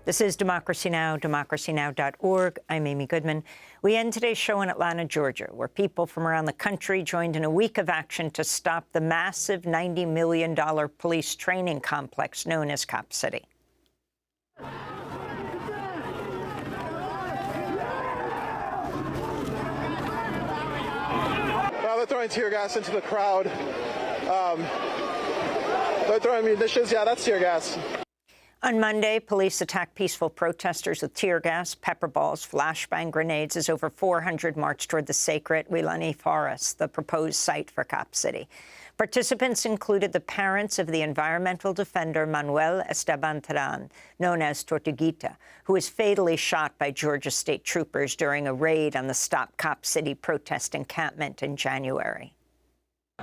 This is Democracy Now!, democracynow.org. I'm Amy Goodman. We end today's show in Atlanta, Georgia, where people from around the country joined in a week of action to stop the massive $90 million police training complex known as Cop City. Well, they're throwing tear gas into the crowd. They're throwing munitions. Yeah, that's tear gas. On Monday, police attacked peaceful protesters with tear gas, pepper balls, flashbang grenades as over 400 marched toward the sacred Weelaní Forest, the proposed site for Cop City. Participants included the parents of the environmental defender Manuel Esteban Terán, known as Tortuguita, who was fatally shot by Georgia state troopers during a raid on the Stop Cop City protest encampment in January.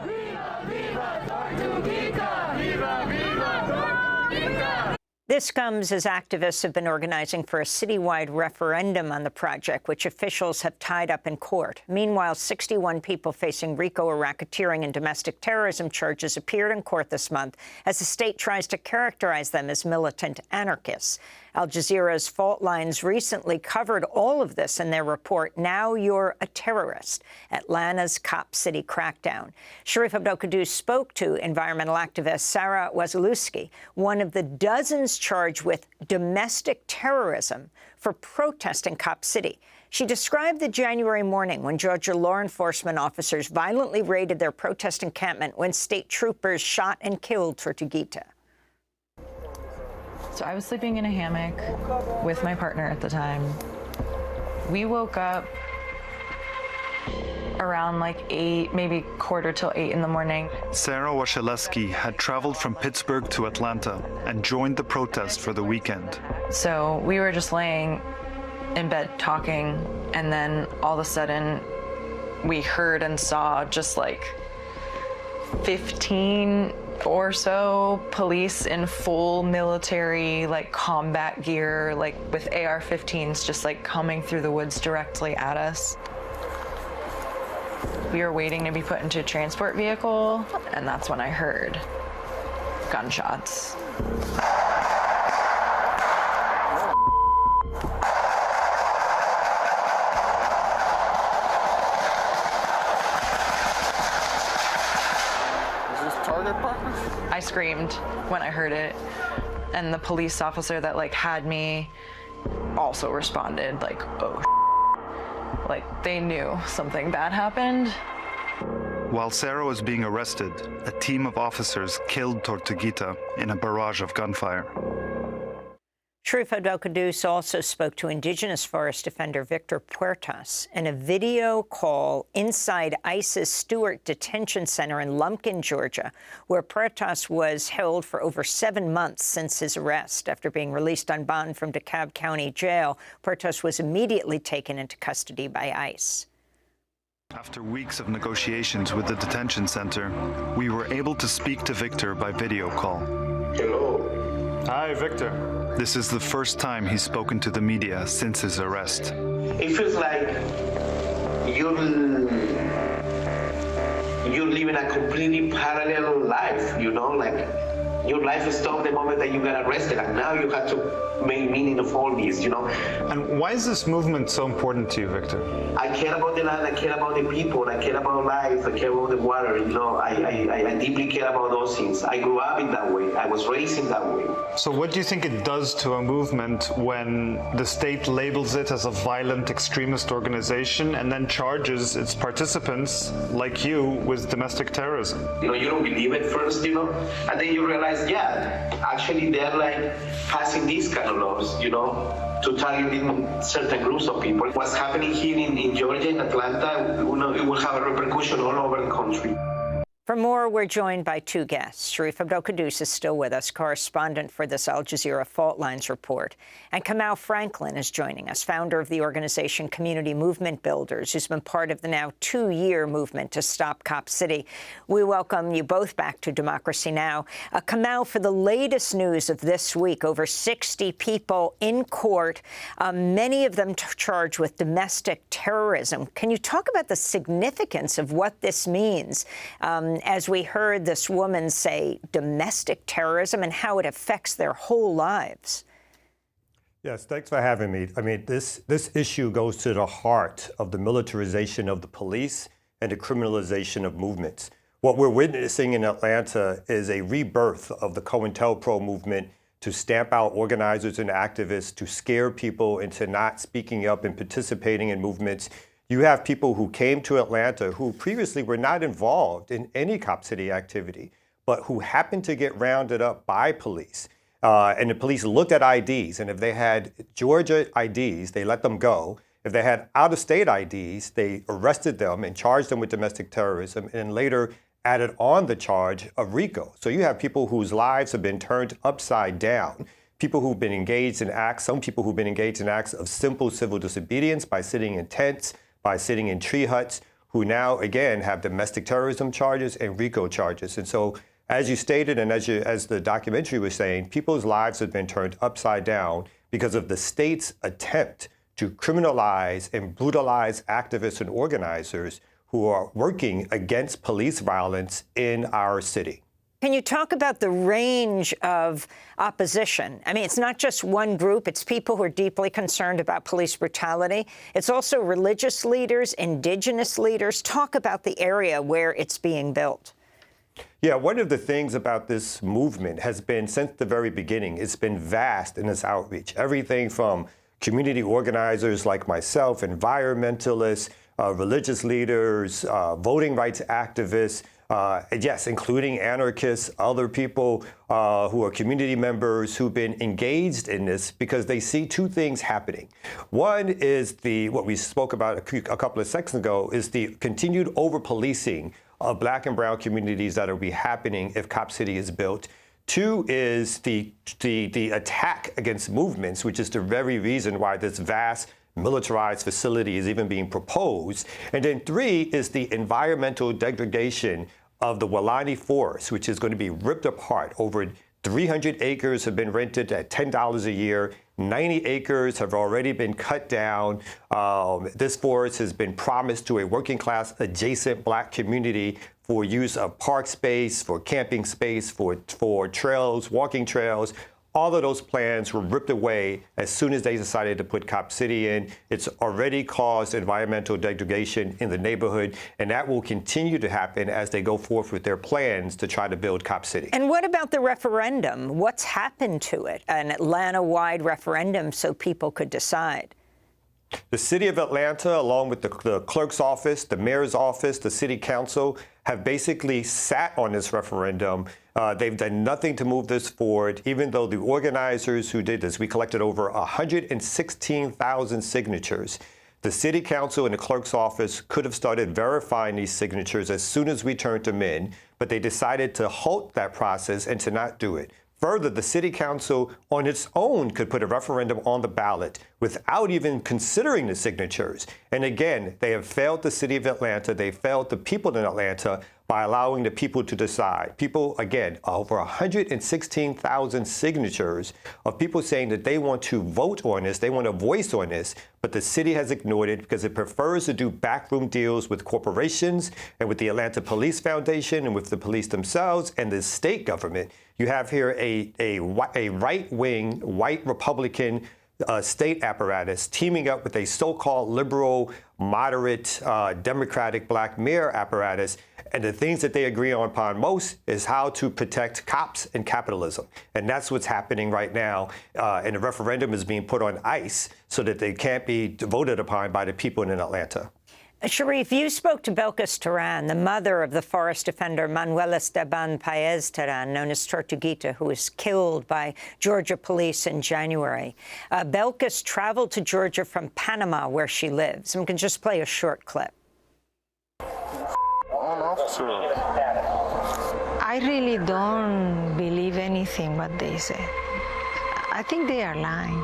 Viva, viva Tortuguita! Viva, viva Tortuguita! This comes as activists have been organizing for a citywide referendum on the project, which officials have tied up in court. Meanwhile, 61 people facing RICO or racketeering and domestic terrorism charges appeared in court this month as the state tries to characterize them as militant anarchists. Al Jazeera's Fault Lines recently covered all of this in their report, Now You're a Terrorist, Atlanta's Cop City Crackdown. Sharif Abdel-Qaddous spoke to environmental activist Sarah Wasilewski, one of the dozens charged with domestic terrorism for protesting Cop City. She described the January morning when Georgia law enforcement officers violently raided their protest encampment when state troopers shot and killed Tortuguita. So I was sleeping in a hammock with my partner at the time. We woke up around like 8, maybe quarter till 8 in the morning. Sarah Wasilewski had traveled from Pittsburgh to Atlanta and joined the protest for the weekend. So we were just laying in bed talking, and then all of a sudden we heard and saw just like 15 or so police in full military, like combat gear, like with AR-15s just like coming through the woods directly at us. We were waiting to be put into a transport vehicle, and that's when I heard gunshots. I screamed when I heard it, and the police officer that like had me also responded like, oh, like they knew something bad happened. While Sarah was being arrested, a team of officers killed Tortuguita in a barrage of gunfire. Sharif Abdel-Qaddous also spoke to indigenous forest defender Victor Puertas in a video call inside ICE's Stewart Detention Center in Lumpkin, Georgia, where Puertas was held for over 7 months since his arrest. After being released on bond from DeKalb County Jail, Puertas was immediately taken into custody by ICE. After weeks of negotiations with the detention center, we were able to speak to Victor by video call. Hello. Hi, Victor. This is the first time he's spoken to the media since his arrest. It feels like you're living a completely parallel life, you know, like your life stopped the moment that you got arrested, and now you have to make meaning of all this, you know. And why is this movement so important to you, Victor? I care about the land, I care about the people, I care about life, I care about the water, you know. I deeply care about those things. I grew up in that way. I was raised in that way. So what do you think it does to a movement when the state labels it as a violent extremist organization and then charges its participants, like you, with domestic terrorism? You know, you don't believe it first, you know, and then you realize, yeah, actually they're like passing these kind of laws, you know, to targeting certain groups of people. What's happening here in Georgia, in Atlanta, you know, it will have a repercussion all over the country. For more, we're joined by two guests. Sharif Abdel-Qaddous is still with us, correspondent for this Al Jazeera Fault Lines report. And Kamau Franklin is joining us, founder of the organization Community Movement Builders, who's been part of the now 2-year movement to stop Cop City. We welcome you both back to Democracy Now! Kamau, for the latest news of this week, over 60 people in court, many of them charged with domestic terrorism. Can you talk about the significance of what this means? As we heard this woman say, domestic terrorism and how it affects their whole lives. Yes, thanks for having me. I mean, this issue goes to the heart of the militarization of the police and the criminalization of movements. What we're witnessing in Atlanta is a rebirth of the COINTELPRO movement to stamp out organizers and activists, to scare people into not speaking up and participating in movements. You have people who came to Atlanta who previously were not involved in any Cop City activity, but who happened to get rounded up by police. And the police looked at IDs, and if they had Georgia IDs, they let them go. If they had out-of-state IDs, they arrested them and charged them with domestic terrorism, and later added on the charge of RICO. So you have people whose lives have been turned upside down, people who've been engaged in acts, some people who've been engaged in acts of simple civil disobedience by sitting in tents, by sitting in tree huts, who now, again, have domestic terrorism charges and RICO charges. And so, as you stated, and as the documentary was saying, people's lives have been turned upside down because of the state's attempt to criminalize and brutalize activists and organizers who are working against police violence in our city. Can you talk about the range of opposition? I mean, it's not just one group. It's people who are deeply concerned about police brutality. It's also religious leaders, indigenous leaders. Talk about the area where it's being built. Yeah, one of the things about this movement has been, since the very beginning, it's been vast in its outreach. Everything from community organizers like myself, environmentalists, religious leaders, voting rights activists, yes, including anarchists, other people who are community members who've been engaged in this because they see two things happening. One is what we spoke about a couple of seconds ago, is the continued over-policing of Black and brown communities that will be happening if Cop City is built. Two is the attack against movements, which is the very reason why this vast militarized facility is even being proposed. And then three is the environmental degradation of the Weelaunee Forest, which is going to be ripped apart. Over 300 acres have been rented at $10 a year. 90 acres have already been cut down. This forest has been promised to a working class adjacent Black community for use of park space, for camping space, for trails, walking trails. All of those plans were ripped away as soon as they decided to put Cop City in. It's already caused environmental degradation in the neighborhood, and that will continue to happen as they go forth with their plans to try to build Cop City. And what about the referendum? What's happened to it? An Atlanta-wide referendum so people could decide. The city of Atlanta, along with the clerk's office, the mayor's office, the city council, have basically sat on this referendum. They've done nothing to move this forward, even though the organizers who did this, we collected over 116,000 signatures. The city council and the clerk's office could have started verifying these signatures as soon as we turned them in, but they decided to halt that process and to not do it. Further, the city council on its own could put a referendum on the ballot without even considering the signatures. And again, they have failed the city of Atlanta. They failed the people in Atlanta by allowing the people to decide. People, again, over 116,000 signatures of people saying that they want to vote on this, they want a voice on this, but the city has ignored it because it prefers to do backroom deals with corporations and with the Atlanta Police Foundation and with the police themselves and the state government. You have here a right-wing, white Republican state apparatus teaming up with a so-called liberal, moderate, Democratic Black mayor apparatus. And the things that they agree upon most is how to protect cops and capitalism. And that's what's happening right now. And the referendum is being put on ice so that they can't be voted upon by the people in Atlanta. Sharif, you spoke to Belkis Teran, the mother of the forest defender Manuel Esteban Paez Teran, known as Tortuguita, who was killed by Georgia police in January. Belkis traveled to Georgia from Panama, where she lives. And we can just play a short clip. I really don't believe anything what they say. I think they are lying.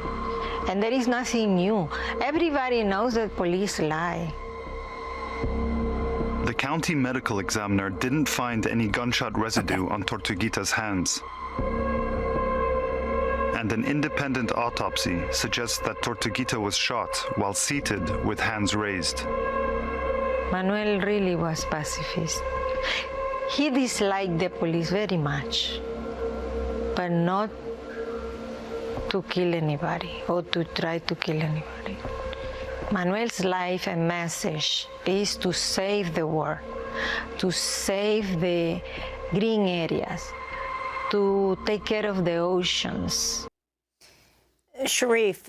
And there is nothing new. Everybody knows that police lie. The county medical examiner didn't find any gunshot residue on Tortuguita's hands. And an independent autopsy suggests that Tortuguita was shot while seated with hands raised. Manuel really was pacifist. He disliked the police very much, but not to kill anybody or to try to kill anybody. Manuel's life and message is to save the world, to save the green areas, to take care of the oceans. Sharif,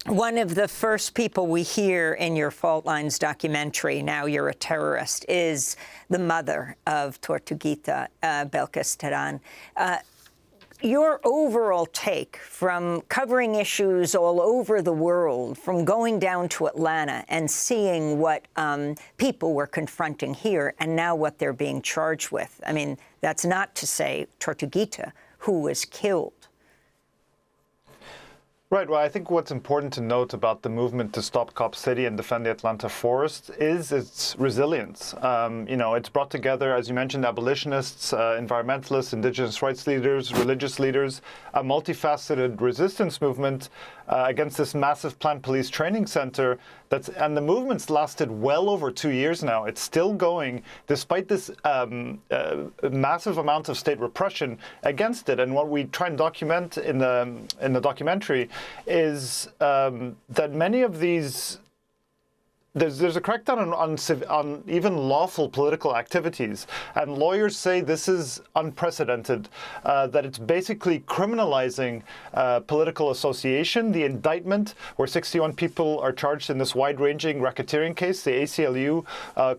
one of the first people we hear in your Fault Lines documentary, Now You're a Terrorist, is the mother of Tortuguita, Belkis Teran. Your overall take from covering issues all over the world, from going down to Atlanta and seeing what people were confronting here and now what they're being charged with. I mean, that's not to say Tortuguita, who was killed. Right. Well, I think what's important to note about the movement to stop Cop City and defend the Atlanta forest is its resilience. It's brought together, as you mentioned, abolitionists, environmentalists, indigenous rights leaders, religious leaders, a multifaceted resistance movement against this massive planned police training center. And the movement's lasted well over 2 years now. It's still going despite this massive amount of state repression against it. And what we try and document in the documentary is that many of these there's a crackdown on even lawful political activities, and lawyers say this is unprecedented, that it's basically criminalizing political association. The indictment, where 61 people are charged in this wide-ranging racketeering case, the ACLU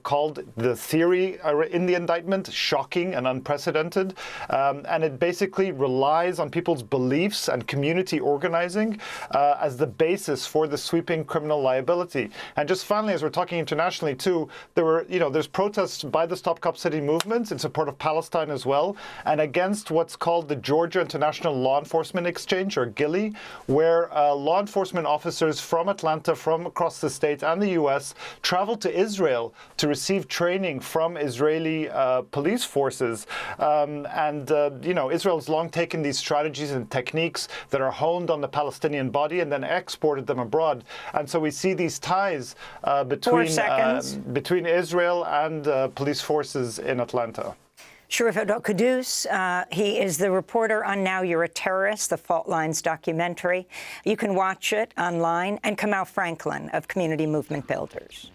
called the theory in the indictment shocking and unprecedented, and it basically relies on people's beliefs and community organizing as the basis for the sweeping criminal liability. And just finally, as we're talking internationally too, there's protests by the Stop Cop City movement in support of Palestine as well, and against what's called the Georgia International Law Enforcement Exchange, or GILEE, where law enforcement officers from Atlanta, from across the state and the U.S. travel to Israel to receive training from Israeli police forces. Israel's long taken these strategies and techniques that are honed on the Palestinian body and then exported them abroad. And so we see these ties between Israel and police forces in Atlanta. Sharif Abdel-Quddus, he is the reporter on Now You're a Terrorist, the Fault Lines documentary. You can watch it online. And Kamau Franklin of Community Movement Builders.